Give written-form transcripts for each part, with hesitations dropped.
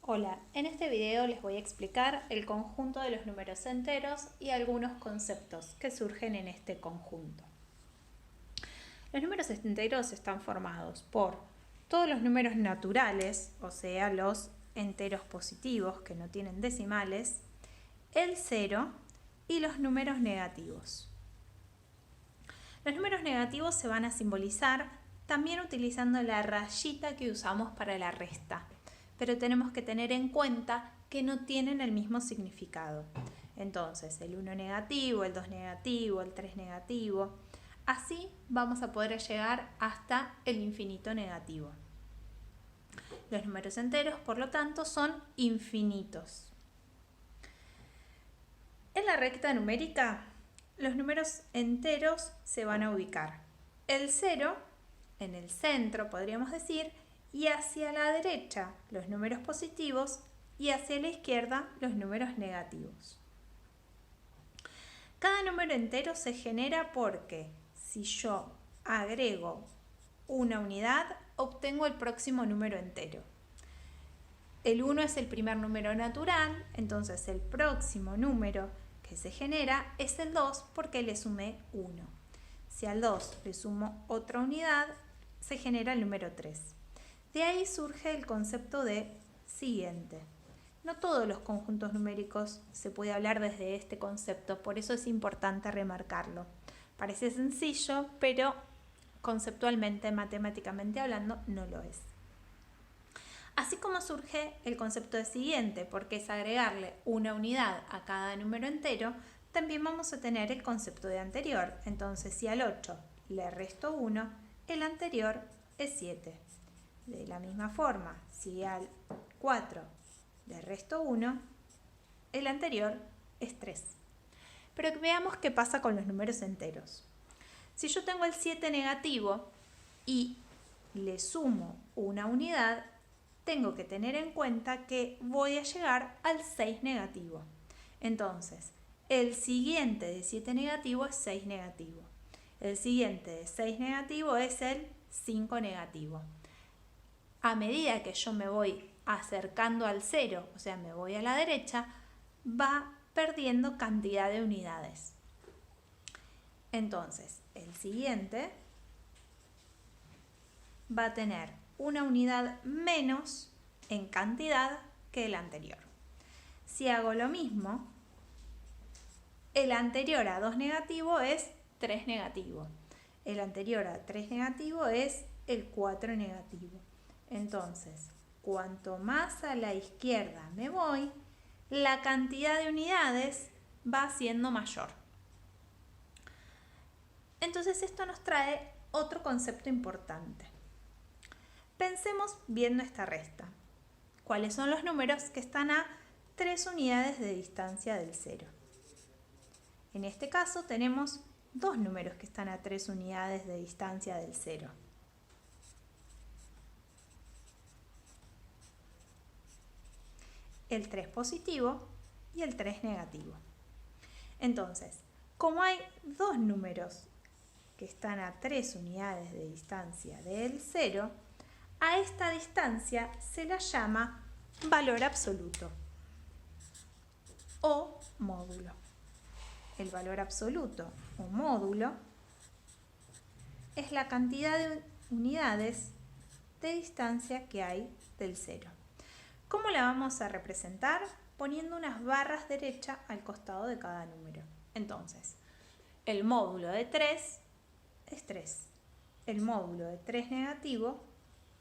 Hola, en este video les voy a explicar el conjunto de los números enteros y algunos conceptos que surgen en este conjunto. Los números enteros están formados por todos los números naturales, o sea, los enteros positivos que no tienen decimales, el 0 y los números negativos. Los números negativos se van a simbolizar también utilizando la rayita que usamos para la resta, pero tenemos que tener en cuenta que no tienen el mismo significado. Entonces, el 1 negativo, el 2 negativo, el 3 negativo, así vamos a poder llegar hasta el infinito negativo. Los números enteros, por lo tanto, son infinitos. En la recta numérica, los números enteros se van a ubicar. El 0 en el centro, podríamos decir, y hacia la derecha los números positivos y hacia la izquierda los números negativos. Cada número entero se genera porque si yo agrego una unidad, obtengo el próximo número entero. El 1 es el primer número natural, entonces el próximo número que se genera es el 2 porque le sumé 1. Si al 2 le sumo otra unidad, se genera el número 3. De ahí surge el concepto de siguiente. No todos los conjuntos numéricos se puede hablar desde este concepto, por eso es importante remarcarlo. Parece sencillo, pero conceptualmente, matemáticamente hablando, no lo es. Así como surge el concepto de siguiente, porque es agregarle una unidad a cada número entero, también vamos a tener el concepto de anterior. Entonces, si al 8 le resto 1, el anterior es 7. De la misma forma, si al 4 le resto 1, el anterior es 3. Pero veamos qué pasa con los números enteros. Si yo tengo el 7 negativo y le sumo una unidad, tengo que tener en cuenta que voy a llegar al 6 negativo. Entonces, el siguiente de 7 negativo es 6 negativo. El siguiente de 6 negativo es el 5 negativo. A medida que yo me voy acercando al 0, o sea, me voy a la derecha, va perdiendo cantidad de unidades. Entonces, el siguiente va a tener una unidad menos en cantidad que el anterior. Si hago lo mismo, el anterior a 2 negativo es 3 negativo. El anterior a 3 negativo es el 4 negativo. Entonces, cuanto más a la izquierda me voy, la cantidad de unidades va siendo mayor. Entonces, esto nos trae otro concepto importante. Pensemos viendo esta resta. ¿Cuáles son los números que están a 3 unidades de distancia del 0? En este caso tenemos dos números que están a 3 unidades de distancia del 0. El 3 positivo y el 3 negativo. Entonces, como hay dos números que están a 3 unidades de distancia del 0, a esta distancia se la llama valor absoluto o módulo. El valor absoluto o módulo es la cantidad de unidades de distancia que hay del 0. ¿Cómo la vamos a representar? Poniendo unas barras derechas al costado de cada número. Entonces, el módulo de 3 es 3. El módulo de 3 negativo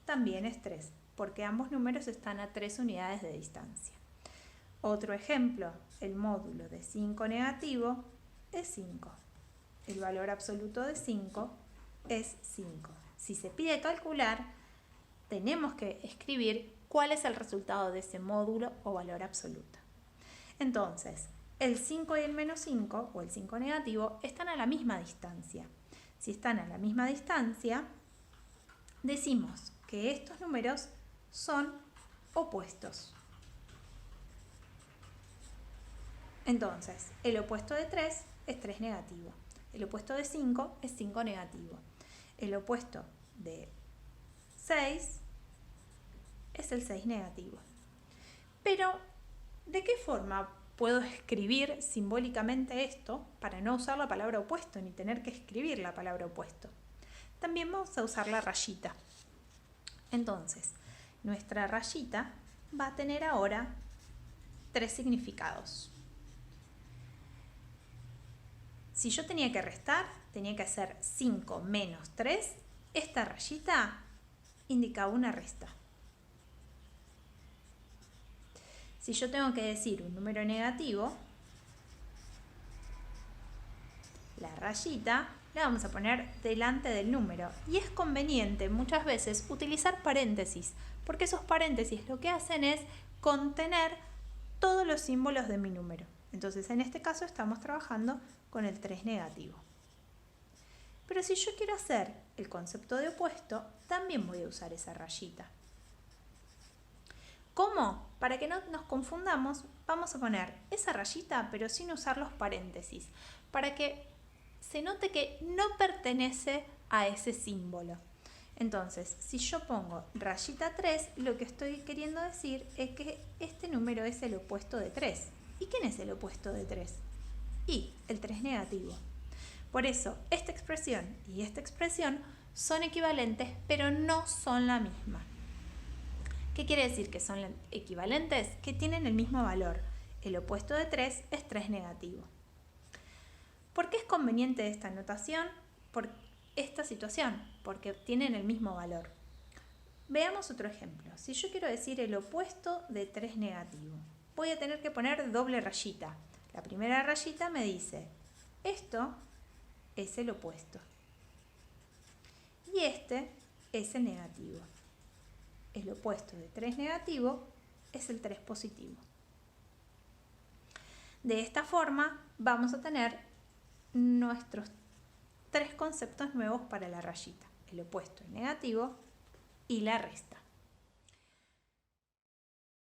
también es 3, porque ambos números están a 3 unidades de distancia. Otro ejemplo, el módulo de 5 negativo es 5. El valor absoluto de 5 es 5. Si se pide calcular, tenemos que escribir cuál es el resultado de ese módulo o valor absoluto. Entonces, el 5 y el menos 5, o el 5 negativo, están a la misma distancia. Si están a la misma distancia, decimos que estos números son opuestos. Entonces, el opuesto de 3 es 3 negativo. El opuesto de 5 es 5 negativo. El opuesto de 6 es el 6 negativo. Pero, ¿de qué forma puedo escribir simbólicamente esto para no usar la palabra opuesto ni tener que escribir la palabra opuesto? También vamos a usar la rayita. Entonces, nuestra rayita va a tener ahora 3 significados. Si yo tenía que restar, tenía que hacer 5 menos 3. Esta rayita indicaba una resta. Si yo tengo que decir un número negativo, la rayita la vamos a poner delante del número. Y es conveniente muchas veces utilizar paréntesis, porque esos paréntesis lo que hacen es contener todos los símbolos de mi número. Entonces, en este caso estamos trabajando con el 3 negativo. Pero si yo quiero hacer el concepto de opuesto, también voy a usar esa rayita. ¿Cómo? Para que no nos confundamos, vamos a poner esa rayita, pero sin usar los paréntesis, para que se note que no pertenece a ese símbolo. Entonces, si yo pongo rayita 3, lo que estoy queriendo decir es que este número es el opuesto de 3. ¿Y quién es el opuesto de 3? Y el 3 negativo. Por eso, esta expresión y esta expresión son equivalentes, pero no son la misma. ¿Qué quiere decir que son equivalentes? Que tienen el mismo valor. El opuesto de 3 es 3 negativo. ¿Por qué es conveniente esta notación? Por esta situación, porque tienen el mismo valor. Veamos otro ejemplo. Si yo quiero decir el opuesto de 3 negativo, voy a tener que poner doble rayita. La primera rayita me dice, esto es el opuesto. Y este es el negativo. El opuesto de 3 negativo es el 3 positivo. De esta forma vamos a tener nuestros 3 conceptos nuevos para la rayita. El opuesto, el negativo y la resta.